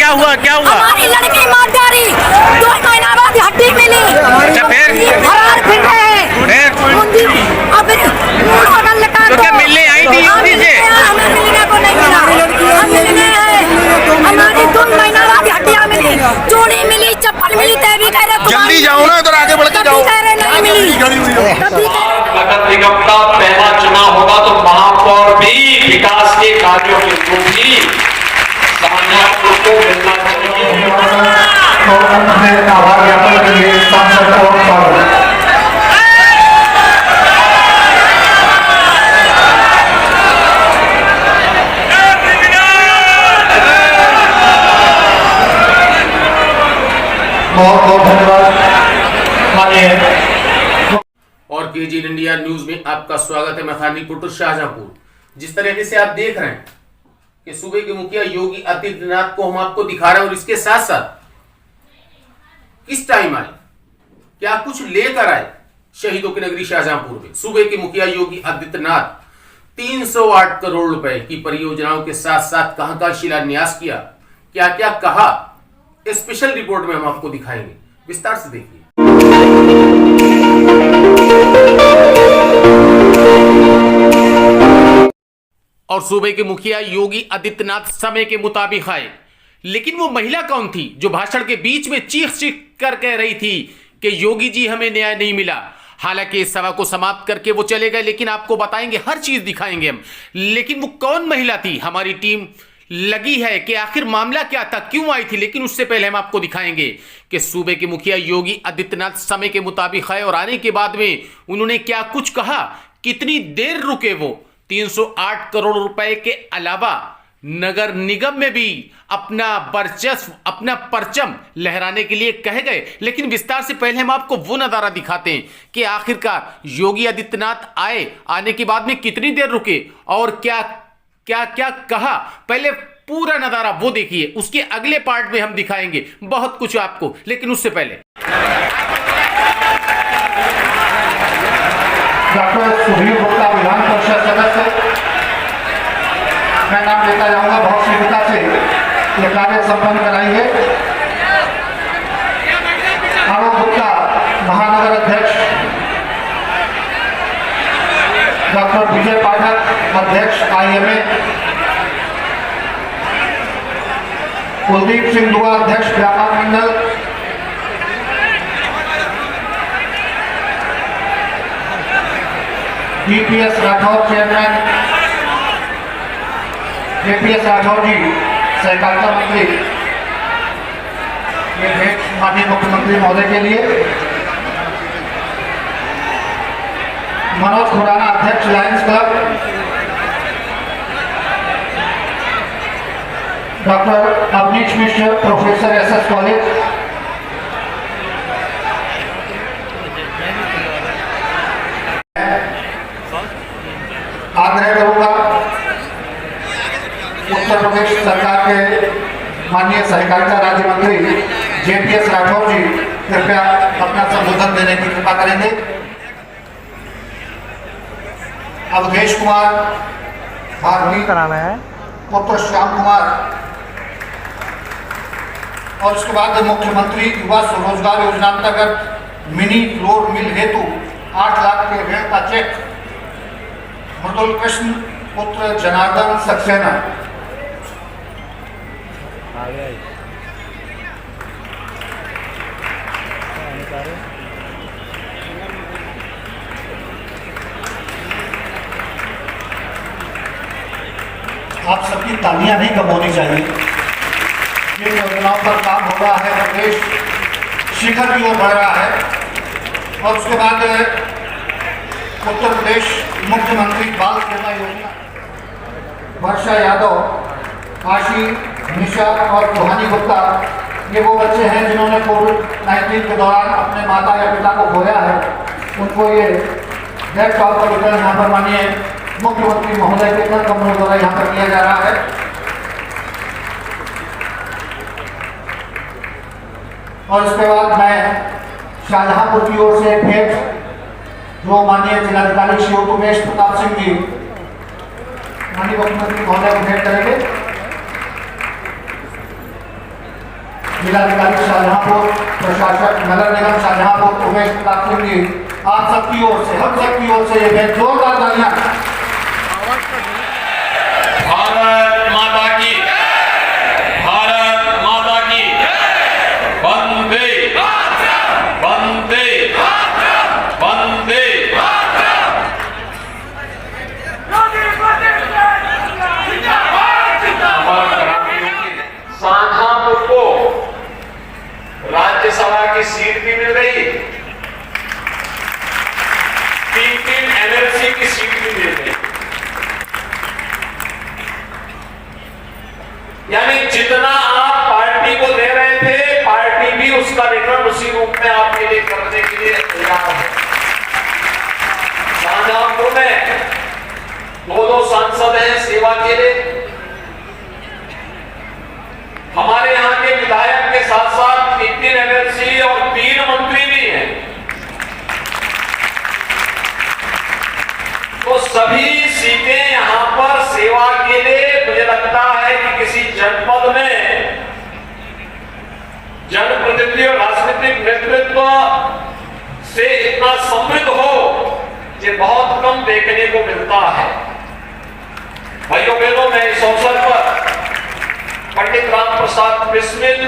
क्या हुआ हमारी लड़की मार डाली, 2 महीना बाद हड्डी मिली। अच्छा, फिर फरार फिर रहे हैं। अब होटल लगा तो क्या मिलने आई थी युवती से? हमें मिलने को नहीं मिला। हम मिलने आए, हमारी 2 महीना बाद हड्डियाँ मिली, चूड़ी मिली, चप्पल मिली, तभी कह रहे जल्दी जाओ ना, इधर आगे बढ़ के जाओ। कह रहे नहीं मिली। नगर निगम का पहला चुनाव होगा तो महापौर भी विकास के कार्यों के रूप भी शाहजहांपुर को मिलना चाहिए। आभार ज्ञापन के लिए सांसद और स्वागत। बहुत बहुत धन्यवाद। और केजी इंडिया न्यूज में आपका स्वागत है। मैं खानी पुत्र शाहजहांपुर। जिस तरीके से आप देख रहे हैं कि सूबे के मुखिया योगी आदित्यनाथ को हम आपको दिखा रहे हैं और इसके साथ साथ किस टाइम आए, क्या कुछ लेकर आए शहीदों की नगरी शाहजहांपुर में। सूबे के मुखिया योगी आदित्यनाथ 308 करोड़ रुपए की परियोजनाओं के साथ साथ कहां कहां शिलान्यास किया, क्या क्या कहा, स्पेशल रिपोर्ट में हम आपको दिखाएंगे। विस्तार से देखिए। और सूबे के मुखिया योगी आदित्यनाथ समय के मुताबिक आए, लेकिन वो महिला कौन थी जो भाषण के बीच में चीख चीख कर कह रही थी कि योगी जी हमें न्याय नहीं मिला। हालांकि इस सभा को समाप्त करके वो चले गए, लेकिन आपको बताएंगे, हर चीज दिखाएंगे हम। लेकिन वो कौन महिला थी, हमारी टीम लगी है कि आखिर मामला क्या था, क्यों आई थी। लेकिन उससे पहले हम आपको दिखाएंगे कि सूबे के मुखिया योगी आदित्यनाथ समय के मुताबिक आए और आने के बाद में उन्होंने क्या कुछ कहा, कितनी देर रुके वो। 308 करोड़ रुपए के अलावा नगर निगम में भी अपना वर्चस्व, अपना परचम लहराने के लिए कहे गए। लेकिन विस्तार से पहले हम आपको वो नजारा दिखाते हैं कि आखिरकार योगी आदित्यनाथ आए, आने के बाद में कितनी देर रुके और क्या क्या क्या कहा। पहले पूरा नजारा वो देखिए, उसके अगले पार्ट में हम दिखाएंगे बहुत कुछ आपको। लेकिन उससे पहले डॉक्टर सुधीर गुप्ता विधान परिषद सदस्य, मैं नाम लेता जाऊंगा, बहुत शीघ्रता से ये कार्य संपन्न कराएंगे। आलोक गुप्ता महानगर अध्यक्ष, डॉक्टर विजय पाठक अध्यक्ष IMA, कुलदीप सिंह दुआ अध्यक्ष व्यापार मंडल, DPS Rathore chairman, JPS Rathore ji सहकारिता मंत्री, ये भेंट माननीय मुख्यमंत्री महोदय के लिए। मनोज खुराना अध्यक्ष लायंस क्लब, डॉक्टर अवनीश मिश्र प्रोफेसर SS कॉलेज, आग्रह करूंगा उत्तर प्रदेश सरकार के माननीय सहकारिता राज्य मंत्री JPS राठौर जी कृपया अपना संबोधन देने की कृपा करेंगे। अवधेश कुमार भारती कराना है, पुत्र श्याम कुमार, और उसके बाद मुख्यमंत्री युवा स्वरोजगार योजना अंतर्गत मिनी फ्लोर मिल हेतु 8 लाख के ऋण का चेक मृदुल कृष्ण पुत्र जनार्दन सक्सेना। आप सबकी तालियां नहीं कम चाहिए। ये योजनाओं पर काम हो रहा है, प्रदेश शिखर की ओर बढ़ रहा है। और उसके बाद उत्तर प्रदेश मुख्यमंत्री बाल सेवा योजना, वर्षा यादव, आशी, निशा और सुहानी गुप्ता, ये वो बच्चे हैं जिन्होंने कोविड-19 के दौरान अपने माता या पिता को खोया है। उनको ये लैपटॉप का वितरण यहाँ पर मानिए मुख्यमंत्री महोदय के कर कमलों द्वारा यहाँ पर किया जा रहा है। और इसके बाद मैं शाहजहांपुर की ओर से भेंट जो माननीय जिलाधिकारी श्री उमेश प्रताप सिंह जी माननीय मुख्यमंत्री महोदय को भेंट करेंगे। जिलाधिकारी शाहजहांपुर, प्रशासक नगर निगम शाहजहांपुर उमेश प्रताप सिंह जी, आप सबकी ओर से, हम सबकी ओर से ये जोरदार तालियां। भारत माता की, भारत माता की, वंदे वंदे वंदे। शाहजहांपुर को राज्यसभा की सीट भी मिल गई, 3 एमएलसी की सीट भी मिल गई। यानी जितना आप पार्टी को दे रहे थे, पार्टी भी उसका रिटर्न उसी रूप में आपके लिए करने के लिए तैयार है। शाहजहांपुर में 2 सांसद हैं सेवा के लिए। हमारे यहाँ के विधायक के साथ साथ 3 एमएलसी और 3 मंत्री भी हैं। तो सभी सीटें यहाँ पर सेवा के लिए, मुझे लगता है कि किसी जनपद में जनप्रतिनिधि और राजनीतिक नेतृत्व से इतना समृद्ध हो, ये बहुत कम देखने को मिलता है। भाइयों बहनों, मैं इस अवसर पर पंडित राम प्रसाद बिस्मिल,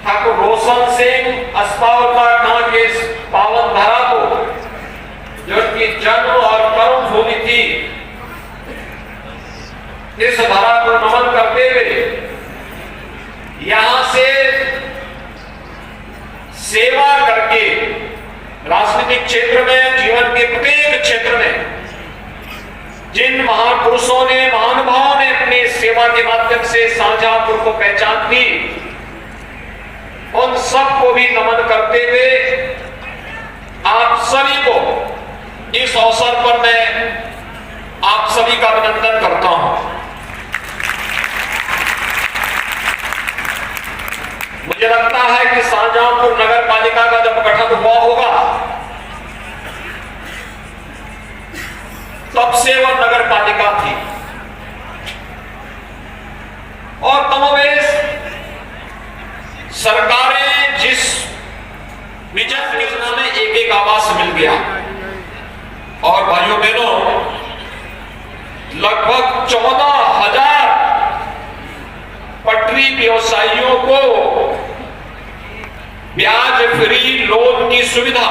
ठाकुर रोशन सिंह अस्तावलकर के इस पावन धारा को, जो उनकी जन्म और कर्म भूमि थी, इस धारा को नमन करते हुए यहां से सेवा करके राजनीतिक क्षेत्र में, जीवन के प्रत्येक क्षेत्र में जिन महापुरुषों ने, महानुभावों ने अपनी सेवा के माध्यम से शाहजहांपुर को पहचान दी, उन सबको भी नमन करते हुए आप सभी को इस अवसर पर मैं आप सभी का अभिनंदन करता हूं। मुझे लगता है कि शाहजहांपुर नगर पालिका का जब गठन हुआ होगा, तब से वह नगर पालिका थी और कमोबेश सरकारें जिस विजन योजना में एक आवास मिल गया। और भाइयों बहनों, लगभग 14,000 पटरी व्यवसायियों को ब्याज फ्री लोन की सुविधा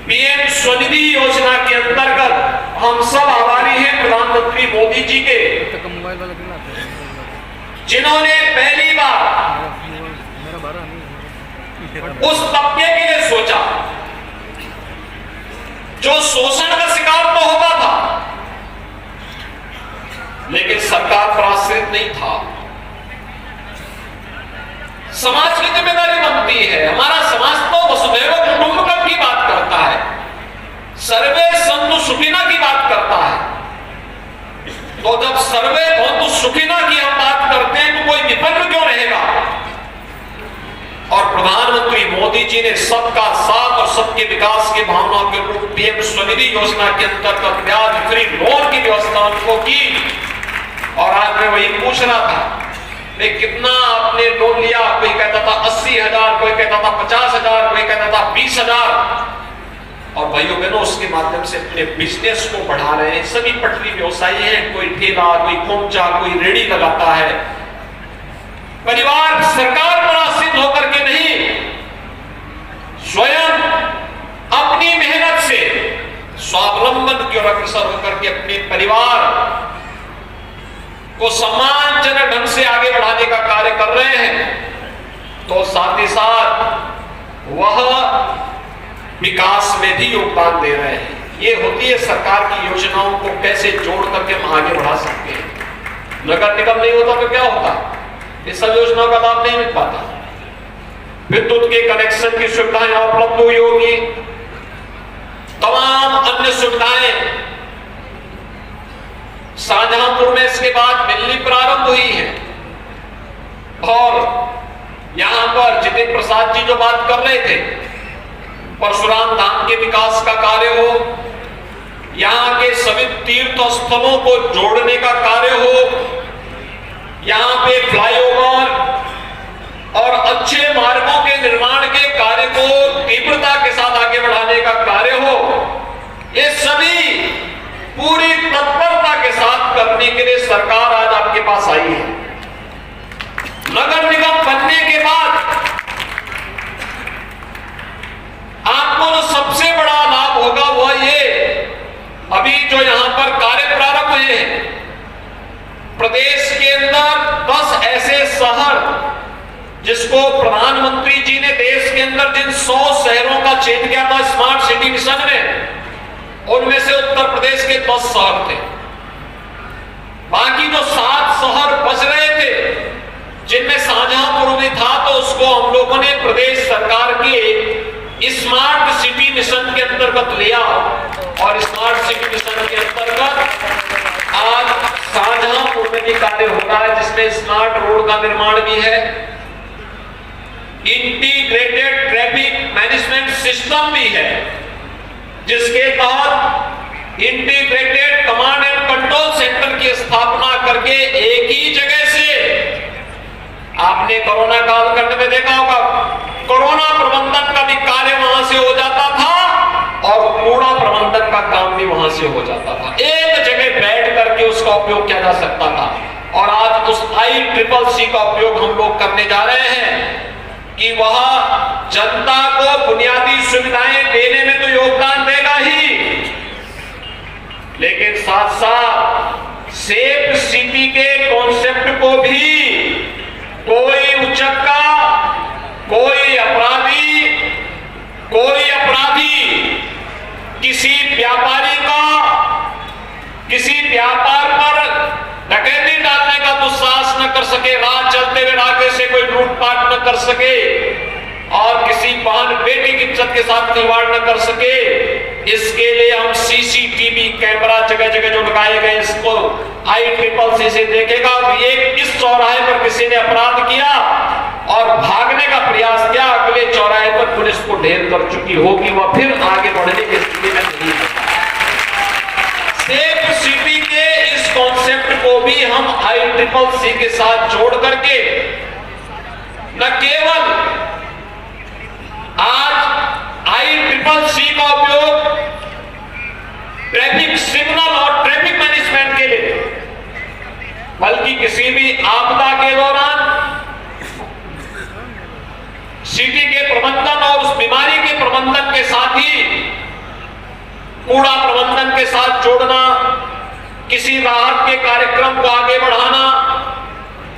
पीएम स्वनिधि योजना के अंतर्गत हम सब आभारी हैं प्रधानमंत्री मोदी जी के, जिन्होंने पहली बार उस तबके के लिए सोचा जो शोषण का शिकार तो होता था, लेकिन सरकार पर आश्रित नहीं था। समाज की जिम्मेदारी बनती है। हमारा समाज तो वसुधैव कुटुंबकम की बात करता है, सर्वे संतु सुखिना की बात करता है। तो जब सर्वे भवन्तु सुखिना की हम बात करते हैं तो कोई विपन्न क्यों रहेगा? और प्रधानमंत्री मोदी जी ने सबका साथ और सबके विकास की भावना के रूप पीएम स्वनिधि योजना के अंतर्गत ब्याज फ्री लोन की व्यवस्था उनको की। और आज मैं वही पूछ रहा था, कितना आपने लोन लिया? कोई कहता था 80,000, कोई कहता था 50,000, कोई कहता था 20,000। और भाइयों बहनों, उसके माध्यम से अपने बिजनेस को बढ़ा रहे हैं। सभी पटरी व्यवसायी हैं, कोई ठेला, कोई खोमचा, कोई रेड़ी लगाता है। परिवार सरकार पर आश्रित होकर के नहीं, स्वयं अपनी मेहनत से स्वावलंबन की ओर अग्रसर होकर के अपने परिवार को सम्मानजनक ढंग से आगे बढ़ाने का कार्य कर रहे हैं। तो साथ ही साथ वह विकास में भी योगदान दे रहे हैं। ये होती है सरकार की योजनाओं को कैसे जोड़ करके हम आगे बढ़ा सकते हैं। नगर निगम नहीं होता तो क्या होता? ये सब योजनाओं का लाभ नहीं मिल पाता। विद्युत के कनेक्शन की सुविधाएं उपलब्ध हुई होगी, तमाम अन्य सुविधाएं शाहजहांपुर में इसके बाद मिलनी प्रारंभ हुई है। और यहां पर जितेंद्र प्रसाद जी जो बात कर रहे थे, परशुराम धाम के विकास का कार्य हो, यहां के सभी तीर्थ स्थलों को जोड़ने का कार्य हो, यहां पे फ्लाईओवर, प्रदेश के अंदर 10 ऐसे शहर जिसको प्रधानमंत्री जी ने देश के अंदर जिन 100 शहरों का चयन किया था स्मार्ट सिटी मिशन में, उनमें से उत्तर प्रदेश के 10 शहर थे। बाकी जो 7 शहर बच रहे थे, जिनमें शाहजहांपुर भी था, तो उसको हम लोगों ने प्रदेश सरकार के स्मार्ट सिटी मिशन के अंतर्गत लिया। और स्मार्ट सिटी मिशन के अंतर्गत आज शाहजहांपुर में भी कार्य हो रहा है, जिसमें स्मार्ट रोड का निर्माण भी है, इंटीग्रेटेड ट्रैफिक मैनेजमेंट सिस्टम भी है, जिसके तहत integrated command and control centre की स्थापना करके एक ही जगह से, आपने कोरोना कालखंड में देखा होगा, कोरोना प्रबंधन का भी कार्य वहां से हो जाता था और कूड़ा प्रबंधन का काम भी वहां से हो जाता था। एक जगह बैठ करके उसका उपयोग किया जा सकता था। और आज उस ICCC का उपयोग हम लोग करने जा रहे हैं कि वह जनता को बुनियादी सुविधाएं देने में तो योगदान देगा ही, लेकिन साथ साथ सेफ सिटी के कॉन्सेप्ट को भी कोई उचक्का, कोई अपराधी किसी व्यापारी का किसी व्यापार पर डकैती डालने का दुस्साहस न कर सके, राह चलते हुए रास्ते से कोई लूटपाट न कर सके और किसी बहन बेटी की इज्जत के साथ खिलवाड़ न कर सके। इसके लिए हम CCTV कैमरा जगह जगह जो लगाए गए, इसको ICCC से देखेगा। एक इस चौराहे पर किसी ने अपराध किया और भागने का प्रयास किया, अगले चौराहे पर पुलिस को ढेर कर चुकी होगी, वह फिर आगे बढ़ने की स्थिति में नहीं है। सेफ सिटी के इस कॉन्सेप्ट को भी हम ICCC के साथ जोड़ करके न केवल आज ICCC का उपयोग ट्रैफिक सिग्नल और ट्रैफिक मैनेजमेंट के लिए, बल्कि किसी भी आपदा के दौरान सिटी के प्रबंधन और उस बीमारी के प्रबंधन के साथ ही कूड़ा प्रबंधन के साथ जोड़ना, किसी राहत के कार्यक्रम को आगे बढ़ाना,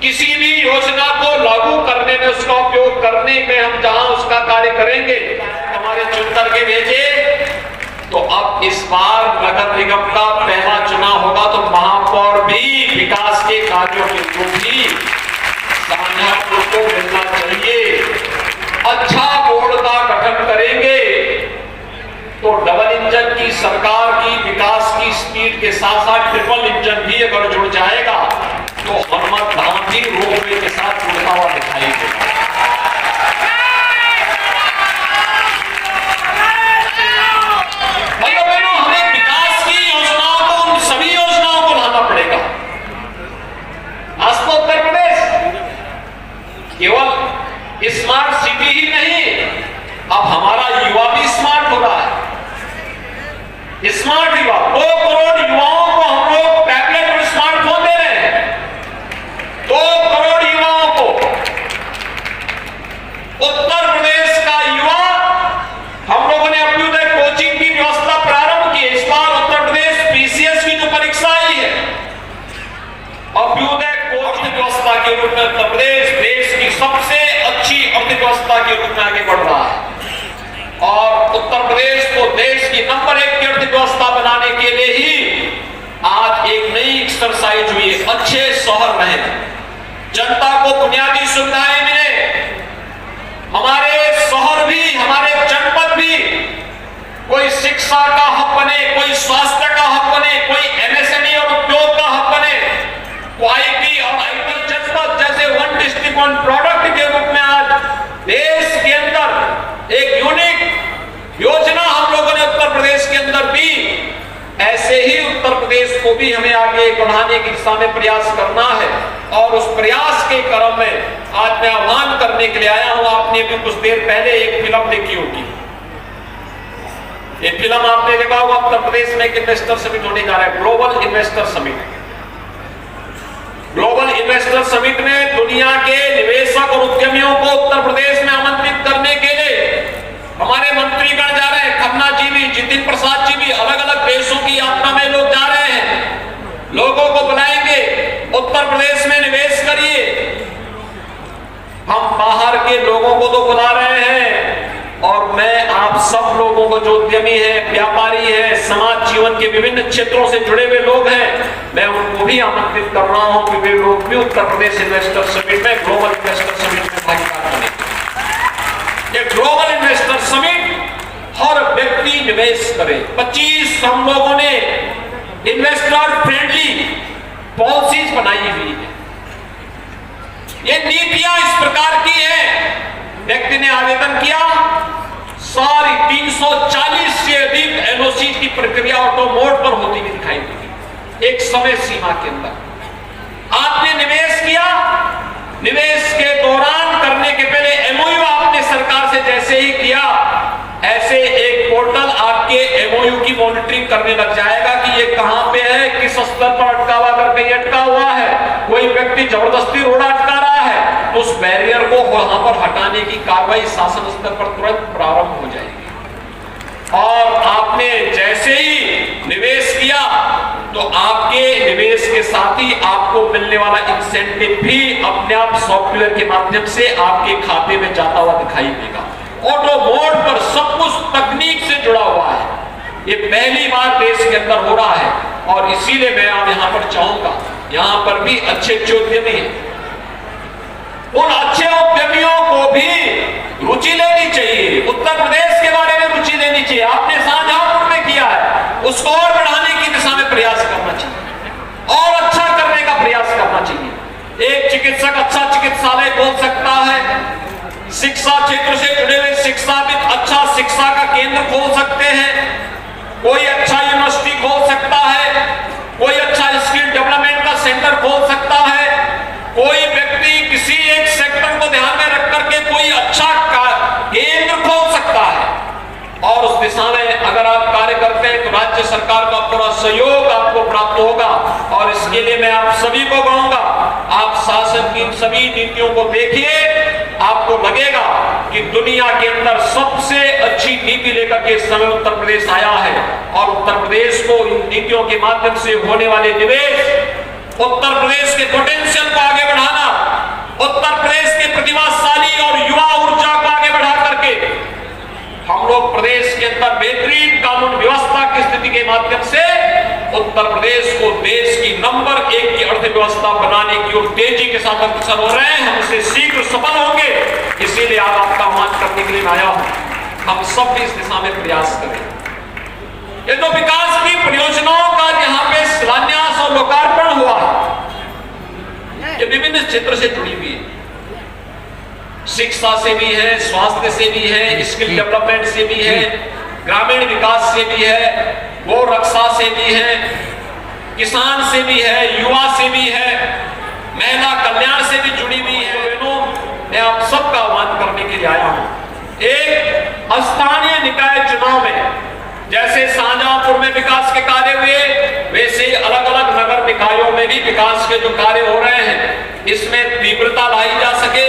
किसी भी योजना को लागू करने में उसका उपयोग करने में हम जहां उसका कार्य करेंगे, हमारे चुन करके भेजे। तो अब इस बार नगर निगम का पहला चुनाव होगा तो महापौर भी विकास के कार्यों के थ्रू भी शाहजहांपुर को मिलना चाहिए। अच्छा बोर्ड का गठन करेंगे तो डबल इंजन की सरकार की विकास की स्पीड के साथ साथ ट्रिपल इंजन भी अगर जुड़ जाएगा तो हनुमत धाम भी रोपवे के साथ जुड़ता हुआ दिखाई देगा। भाइयों बहनों, हमें विकास की योजनाओं को, उन सभी योजनाओं को लाना पड़ेगा। आज तो उत्तर प्रदेश केवल स्मार्ट सिटी ही नहीं, अब हमारा युवा भी स्मार्ट हो रहा है। स्मार्ट युवा, 2 करोड़ युवाओं को हम लोग टैबलेट और स्मार्टफोन दे रहे हैं। 2 करोड़ युवाओं को उत्तर प्रदेश का युवा, हम लोगों ने अभ्युदय कोचिंग की व्यवस्था प्रारंभ की। इस बार उत्तर प्रदेश PCS की जो परीक्षा आई है, अभ्युदय कोचिंग व्यवस्था के रूप में उत्तर प्रदेश देश की सबसे अच्छी अर्थव्यवस्था के रूप में आगे बढ़ रहा है। और उत्तर प्रदेश को देश की नंबर 1 की अर्थव्यवस्था बनाने के लिए ही आज एक नई एक्सरसाइज हुई है। अच्छे शहर रहे, जनता को बुनियादी सुविधाएं मिले, हमारे शहर भी, हमारे जनपद भी कोई शिक्षा का हब बने, कोई स्वास्थ्य का हब बने, कोई MSME और उद्योग का हब बने, IT और IT जनपद जैसे 1 डिस्ट्रिक्ट 1 प्रोडक्ट के रूप में आज देश के अंदर एक यूनिक योजना हम लोगों ने उत्तर प्रदेश के अंदर दी। ऐसे ही उत्तर प्रदेश को भी हमें आगे बढ़ाने की दिशा में प्रयास करना है। और उस प्रयास के क्रम में आज मैं आह्वान करने के लिए आया हूं। आपने भी कुछ देर पहले एक फिल्म देखी होगी, ये फिल्म आपने देखा होगा। उत्तर प्रदेश में एक इन्वेस्टर समिट होने जा रहा है, global investor summit. Global investor summit में दुनिया के निवेशक और उद्यमियों को उत्तर प्रदेश में आमंत्रित करने के लिए हमारे मंत्रीगण जा रहे हैं। खन्ना जी भी, जितिन प्रसाद जी भी, अलग अलग देशों की यात्रा में लोग जा रहे हैं। लोगों को बुलाएंगे, उत्तर प्रदेश में निवेश करिए। हम बाहर के लोगों को तो बुला रहे हैं और मैं आप सब लोगों को, जो उद्यमी है, व्यापारी है, समाज जीवन के विभिन्न क्षेत्रों से जुड़े हुए लोग हैं, मैं उनको भी आमंत्रित कर रहा हूं कि वे लोग भी उत्तर प्रदेश इन्वेस्टर समिट में, ग्लोबल इन्वेस्टर समिट में भागीदार बने। ये ग्लोबल इन्वेस्टर समिट हर व्यक्ति निवेश करे। 25 हम लोगों ने इन्वेस्टर फ्रेंडली पॉलिसीज बनाई हुई है। ये नीतियां इस प्रकार की है, व्यक्ति ने आवेदन किया, सारी 340 से अधिक एनओसी की प्रक्रिया ऑटो मोड पर होती हुई दिखाई दी एक समय सीमा के अंदर। आपने निवेश किया, निवेश के दौरान करने के पहले एमओयू आपने सरकार से जैसे ही किया, ऐसे एक पोर्टल आपके एमओयू की मॉनिटरिंग करने लग जाएगा कि ये कहां पे है, किस स्तर पर अटका हुआ, अगर कहीं अटका हुआ है, कोई व्यक्ति जबरदस्ती रोड़ा अटका रहा है, तो उस बैरियर को वहां पर हटाने की कार्रवाई शासन स्तर पर तुरंत प्रारंभ हो जाएगी। और आपने जैसे ही निवेश किया तो आपके निवेश के साथ ही आपको मिलने वाला इंसेंटिव भी अपने आप सॉफ्टवेयर के माध्यम से आपके खाते में जाता हुआ दिखाई देगा। ऑटो मोड पर सब कुछ तकनीक से जुड़ा हुआ है। ये पहली बार देश के अंदर हो रहा है और इसीलिए मैं आप यहां पर चाहूंगा, यहां पर भी अच्छे उद्यमी हैं, उन अच्छे उद्यमियों को भी रुचि लेनी चाहिए, उत्तर प्रदेश के बारे में रुचि लेनी चाहिए। आपने शाहजहांपुर में किया है, उसको और बढ़ाने की दिशा में प्रयास करना चाहिए और अच्छा करने का प्रयास करना चाहिए। एक चिकित्सक अच्छा चिकित्सालय खोल सकता है, शिक्षा क्षेत्र से जुड़े हुए शिक्षाविद अच्छा शिक्षा का केंद्र खोल सकते हैं, कोई अच्छा यूनिवर्सिटी खोल सकता है, कोई अच्छा स्किल डेवलपमेंट का सेंटर खोल सकता है, कोई व्यक्ति किसी एक सेक्टर को ध्यान में रख करके कोई अच्छा केंद्र खोल सकता है। और उस दिशा में अगर आप कार्य करते हैं तो राज्य सरकार का पूरा सहयोग आपको प्राप्त होगा। और इसके लिए मैं आप सभी को कहूंगा, आप शासन की सभी नीतियों को देखिए, आपको लगेगा कि दुनिया के अंदर सबसे अच्छी नीति लेकर के इस समय उत्तर प्रदेश आया है। और उत्तर प्रदेश को इन नीतियों के माध्यम से होने वाले निवेश, उत्तर प्रदेश के पोटेंशियल को आगे बढ़ाना, उत्तर प्रदेश के प्रतिभाशाली और युवा ऊर्जा को आगे बढ़ा करके हम लोग प्रदेश के अंदर बेहतरीन कानून व्यवस्था की स्थिति के माध्यम से उत्तर प्रदेश को देश की नंबर 1 की अर्थव्यवस्था बनाने की ओर तेजी के साथ अग्रसर हो रहे हैं। हम इससे शीघ्र सफल होंगे, इसीलिए आज आपका आह्वान करने के लिए आया हूं। हम सब भी इस दिशा में प्रयास करें। ये तो विकास की परियोजनाओं का जहां पे शिलान्यास और लोकार्पण हुआ, ये विभिन्न क्षेत्र से जुड़ी हुई है, शिक्षा से भी है, स्वास्थ्य से भी है, स्किल डेवलपमेंट से भी है, ग्रामीण विकास से भी है, गौ रक्षा से भी है, किसान से भी है, युवा से भी है, महिला कल्याण से भी जुड़ी हुई है। मैं आप सबका आह्वान करने के लिए आया हूं। एक स्थानीय निकाय चुनाव में जैसे शाहजहांपुर में विकास के कार्य हुए, वैसे अलग अलग नगर निकायों में भी विकास के जो कार्य हो रहे हैं, इसमें तीव्रता लाई जा सके।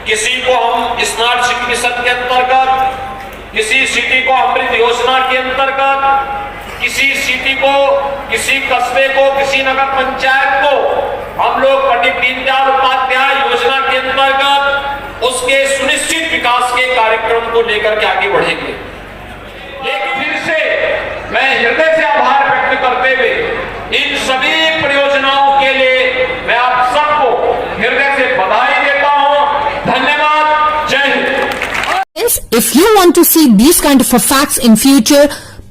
किसी को हम स्मार्ट सिटी मिशन के अंतर्गत, किसी सिटी को अमृत योजना के अंतर्गत, किसी सिटी को, किसी कस्बे को, किसी नगर पंचायत को हम लोग पंडित दीनदयाल उपाध्याय योजना के अंतर्गत उसके सुनिश्चित विकास के कार्यक्रम को लेकर के आगे बढ़ेंगे। लेकिन फिर से मैं हृदय से आभार व्यक्त करते हुए इन सभी परियोजनाओं के लिए मैं आप सबको हृदय से बधाई देता हूं। धन्यवाद। जय Hind. If you want to see these kind of facts in future,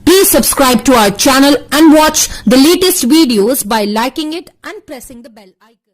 please subscribe to our channel and watch the latest videos by liking it and pressing the bell icon.